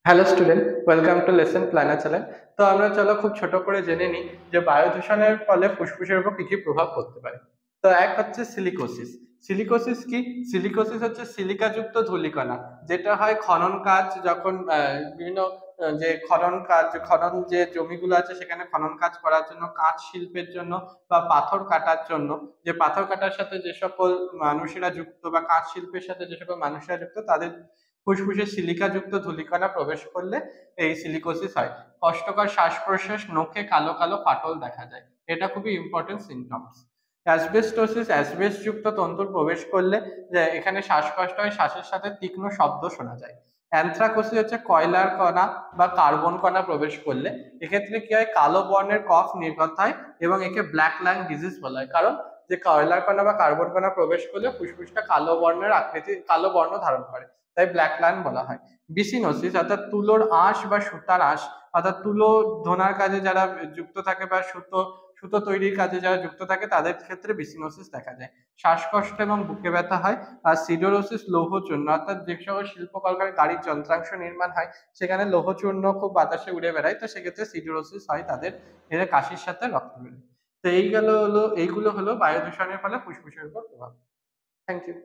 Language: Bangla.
Hello student, welcome to lesson planner channel. তো আমরা চলো খুব ছোট করে জেনে নিই যে বায়ু দূষণের ফলে ফুসফুসের উপর কি কি প্রভাব পড়তে পারে। তো এক হচ্ছে সিলিকোসিস। সিলিকোসিস কি? সিলিকোসিস হচ্ছে সিলিকাযুক্ত ধূলিকণা, যেটা হয় খনন কাজ যখন বিভিন্ন যে খনন যে জমিগুলো আছে সেখানে খনন কাজ করার জন্য, কাঁচ শিল্পের জন্য বা পাথর কাটার জন্য, যে পাথর কাটার সাথে যে সকল মানুষেরা যুক্ত বা কাঁচ শিল্পের সাথে যে সকল মানুষেরা যুক্ত, তাদের ফুসফুসে সিলিকাযুক্ত ধূলিকণা প্রবেশ করলে এই সিলিকোসিস হয়। কষ্টকর শ্বাস প্রশ্বাস, নখে কালো কালো ফাটল দেখা যায়। এটা খুবই ইম্পর্টেন্ট সিমটমস। অ্যাসবেস্টোসিস, অ্যাসবেস্ট যুক্ত তন্তুর প্রবেশ করলে যে এখানে শ্বাসকষ্ট হয়, শ্বাসের সাথে তীক্ষ্ণ শব্দ শোনা যায়। অ্যানথ্রাকোসিস হচ্ছে কয়লার কণা বা কার্বন কণা প্রবেশ করলে। এক্ষেত্রে কি হয়, কালো বর্ণের কফ নির্গত হয় এবং একে ব্ল্যাক লাং ডিজিজ বলা হয়। কারণ যে কয়লার কণা বা কার্বন কণা প্রবেশ করলে ফুসফুসটা কালো বর্ণের আকৃতি, কালো বর্ণ ধারণ করে, তাই ব্ল্যাক লাং বলা হয়। বিসিনোসিস অর্থাৎ তুলোর আঁশ বা সুতার আঁশ, অর্থাৎ তুলো ধোনার কাজে যারা যুক্ত থাকে বা সুতো সুতো তৈরির কাজে যারা যুক্ত থাকে তাদের ক্ষেত্রে বিসিনোসিস দেখা যায়। শ্বাসকষ্ট এবং বুকে ব্যথা হয়। আর সিডোরোসিস লৌহচূর্ণ, অর্থাৎ যে সকল শিল্প কলকারখানায় গাড়ির যন্ত্রাংশ নির্মাণ হয় সেখানে লৌহচূর্ণ খুব বাতাসে উড়ে বেড়ায়, তো সেক্ষেত্রে সিডোরোসিস হয় তাদের। এরা কাশির সাথে রক্ত বেরোয়। তো এইগুলো হলো বায়ু দূষণের ফলে ফুসফুসের উপর প্রভাব। Thank you.